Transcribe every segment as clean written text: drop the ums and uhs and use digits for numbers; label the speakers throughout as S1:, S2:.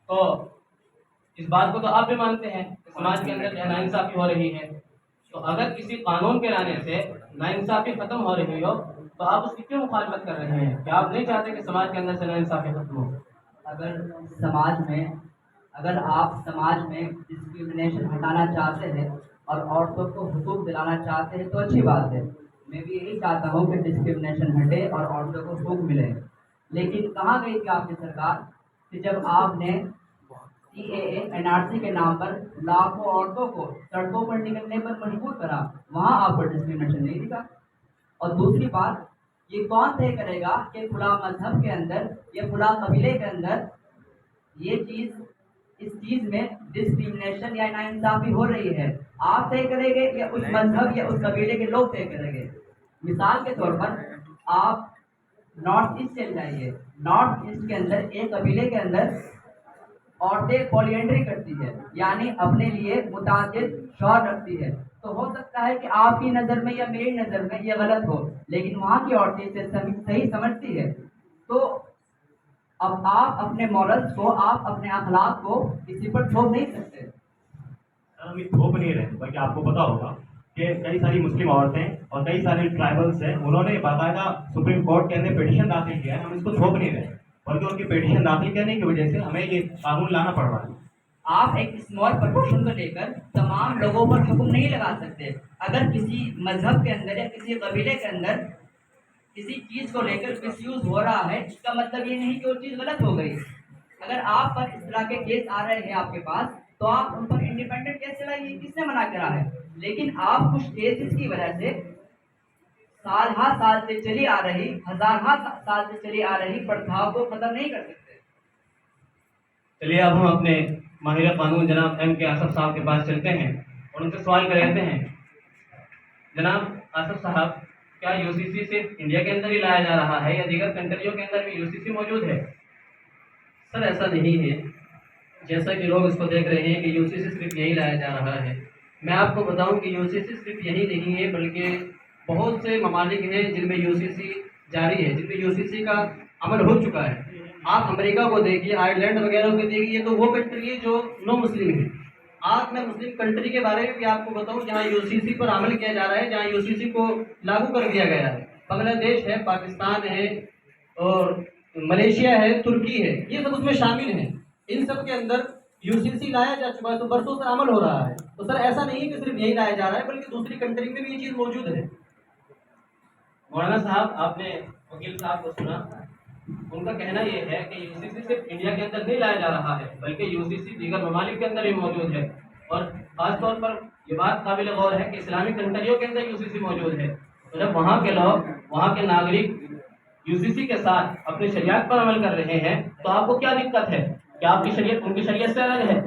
S1: تو اس بات کو تو آپ بھی مانتے ہیں کہ سماج کے اندر ناانصافی ہو رہی ہے. تو اگر کسی قانون کے لانے سے ناانصافی ختم ہو رہی ہو تو آپ اس کی کیوں مخالفت کر رہے ہیں؟ کیا آپ نہیں چاہتے کہ سماج کے اندر سے ناانصافی ختم ہو؟
S2: اگر سماج میں اگر آپ سماج میں ڈسکرمنیشن ہٹانا چاہتے ہیں اور عورتوں کو حقوق دلانا چاہتے ہیں تو اچھی بات ہے. میں بھی یہی چاہتا ہوں کہ ڈسکرمنیشن ہٹے اور عورتوں کو حقوق ملے. لیکن کہاں گئی تھی آپ کی سرکار کہ جب آپ نے NRC کے نام پر لاکھوں عورتوں کو سڑکوں پر نکلنے پر مجبور کرا؟ وہاں آپ پر ڈسکرمنیشن نہیں دکھا. اور دوسری بات، یہ کون طے کرے گا کہ فلاں مذہب کے اندر یا فلاں قبیلے کے اندر یہ چیز اس چیز میں ڈسکرمنیشن یا ناانصافی ہو رہی ہے؟ آپ طے کریں گے یا اس مذہب یا اس قبیلے کے لوگ طے کریں گے؟ مثال کے طور پر آپ نارتھ ایسٹ چل جائیے. نارتھ ایسٹ کے اندر ایک قبیلے کے اندر عورتیں پولی انٹری کرتی ہے، یعنی اپنے لیے متعدد شوہر رکھتی ہے. تو ہو سکتا ہے کہ آپ کی نظر میں یا میری نظر میں یہ غلط ہو، لیکن وہاں کی عورتیں اسے صحیح سمجھتی ہے. تو اب آپ اپنے مورلس کو، آپ اپنے اخلاق کو کسی پر تھوپ نہیں سکتے.
S3: ہم یہ تھوپ نہیں رہے، بلکہ آپ کو پتا ہوگا کہ کئی ساری مسلم عورتیں اور کئی ساری ٹرائبلس ہیں، انہوں نے باقاعدہ سپریم کورٹ کے اندر پیٹیشن داخل کیا ہے. ہم اس کو تھوپ نہیں رہے، بلکہ ان کی پیٹیشن داخل کرنے کی وجہ سے ہمیں یہ قانون لانا پڑ رہا ہے.
S2: آپ ایک اسمال پرپورشن کو لے کر تمام لوگوں پر حکم نہیں لگا سکتے. اگر کسی مذہب کے اندر یا کسی قبیلے کے اندر کسی چیز کو لے کر مس یوز ہو رہا ہے، اس کا مطلب یہ نہیں کہ وہ چیز غلط ہو گئی. اگر آپ پر اس طرح کے کیس آ رہے ہیں آپ کے پاس، تو آپ ان پر انڈیپینڈنٹ کیس چلائیے، کس نے منع کرا ہے؟ لیکن آپ کچھ کیسز کی وجہ سے سال ہر سال سے چلی آ رہی، ہزارہ سال سے چلی آ رہی پرتھاؤں کو ختم نہیں کر سکتے.
S1: چلیے اب ہم اپنے ماہر قانون جناب M کے آصف صاحب کے پاس چلتے ہیں اور ان سے سوال کرتے ہیں. جناب آصف صاحب، کیا UCC صرف انڈیا کے اندر ہی لایا جا رہا ہے یا دیگر کنٹریوں کے اندر بھی UCC موجود ہے؟
S4: سر ایسا نہیں ہے جیسا کہ لوگ اس کو دیکھ رہے ہیں کہ UCC صرف یہی لایا جا رہا ہے. میں آپ کو بتاؤں کہ UCC صرف یہی نہیں ہے، بلکہ بہت سے ممالک ہیں جن میں UCC جاری ہے، جن میں UCC کا عمل ہو چکا ہے. آپ امریکہ کو دیکھیے، آئرلینڈ وغیرہ کو دیکھیے، تو وہ کنٹری ہے جو نو مسلم ہے. آج میں مسلم کنٹری کے بارے میں بھی آپ کو بتاؤں جہاں UCC پر عمل کیا جا رہا ہے، جہاں UCC کو لاگو کر دیا گیا ہے. بنگلہ دیش ہے، پاکستان ہے، اور ملیشیا ہے، ترکی ہے، یہ سب اس میں شامل ہیں. ان سب کے اندر UCC لایا جا چکا ہے، تو برسوں سے عمل ہو رہا ہے. تو سر ایسا نہیں ہے کہ صرف یہی لایا جا رہا ہے، بلکہ دوسری کنٹری میں بھی یہ چیز موجود ہے.
S1: مولانا صاحب، آپ نے وکیل صاحب کو سنا، ان کا کہنا یہ ہے کہ UCC صرف انڈیا کے اندر نہیں لایا جا رہا ہے، بلکہ UCC دیگر ممالک کے اندر بھی موجود ہے. اور خاص طور پر یہ بات قابل غور ہے کہ اسلامی کنٹریوں کے اندر UCC موجود ہے. تو جب وہاں کے لوگ، وہاں کے ناگرک UCC کے ساتھ اپنی شریعت پر عمل کر رہے ہیں، تو آپ کو کیا دقت ہے؟ کیا آپ کی شریعت ان کی شریعت سے الگ ہے؟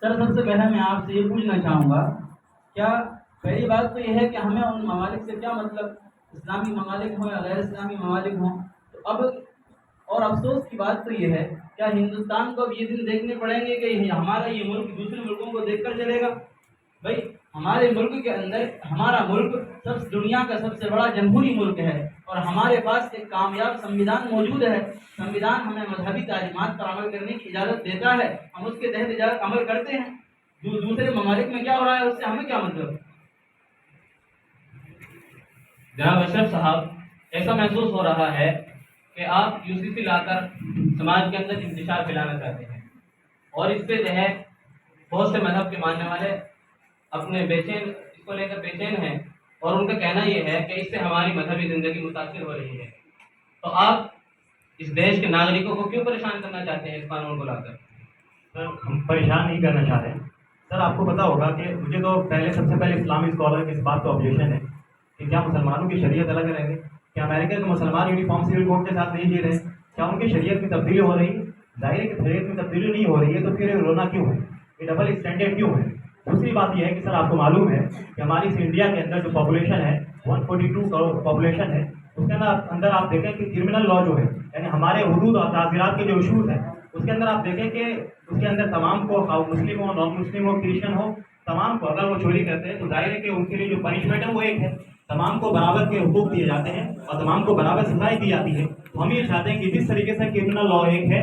S5: سر سب سے پہلے میں آپ سے یہ پوچھنا چاہوں گا، کیا پہلی بات تو یہ ہے کہ ہمیں ان ممالک سے کیا مطلب، اسلامی ممالک ہوں یا غیر اسلامی ممالک ہوں؟ تو اب اور افسوس کی بات تو یہ ہے، کیا ہندوستان کو اب یہ دن دیکھنے پڑیں گے کہ ہمارا یہ ملک دوسرے ملکوں کو دیکھ کر چلے گا؟ بھائی ہمارے ملک کے اندر، ہمارا ملک دنیا کا سب سے بڑا جمہوری ملک ہے، اور ہمارے پاس ایک کامیاب سنویدھان موجود ہے. سنویدھان ہمیں مذہبی تعلیمات پر عمل کرنے کی اجازت دیتا ہے، ہم اس کے تحت عمل کرتے ہیں. دوسرے ممالک میں کیا ہو رہا ہے اس سے ہمیں کیا مطلب؟
S1: جناب اشرف صاحب، ایسا محسوس ہو رہا ہے کہ آپ UCC لا کر سماج کے اندر انتشار پھیلانا چاہتے ہیں، اور اس سے جو ہے بہت سے مذہب کے ماننے والے اپنے اس کو لے کر بے چین ہیں، اور ان کا کہنا یہ ہے کہ اس سے ہماری مذہبی زندگی متاثر ہو رہی ہے. تو آپ اس دیش کے ناگرکوں کو کیوں پریشان کرنا چاہتے ہیں اس قانون کو لا کر؟
S3: سر ہم پریشان نہیں کرنا چاہ رہے ہیں. سر آپ کو پتا ہوگا کہ مجھے تو سب سے پہلے اسلامی اسکالر کی اس بات کا آبجیکشن ہے کہ کیا مسلمانوں کی شریعت الگ رہے گی؟ کیا امریکہ کے مسلمان یونیفارم سول کوڈ کے ساتھ نہیں جی رہے؟ کیا ان کی شریعت میں تبدیلی ہو رہی ہے؟ ظاہر ہے کہ شریعت میں تبدیلی نہیں ہو رہی ہے، تو پھر رونا کیوں ہے؟ یہ ڈبل اسٹینڈرڈ کیوں ہے؟ دوسری بات یہ ہے کہ سر آپ کو معلوم ہے کہ ہماری اس انڈیا کے اندر جو پاپولیشن ہے 142 کروڑ پاپولیشن ہے، اس کے اندر آپ دیکھیں کہ کرمنل لا جو ہے، یعنی ہمارے حدود اور تعزیرات کے جو ایشوز ہیں، اس کے اندر آپ دیکھیں کہ اس کے اندر تمام کو، مسلم ہو، نان مسلم ہو، کرسچن ہو، تمام کو اگر وہ چوری کرتے ہیں تو ظاہر ہے کہ ان کے لیے جو پنشمنٹ ہے وہ ایک ہے. تمام کو برابر کے حقوق دیے جاتے ہیں اور تمام کو برابر سزائیں دی جاتی ہے. ہم یہ چاہتے ہیں کہ جس طریقے سے کرمنل لا ایک ہے،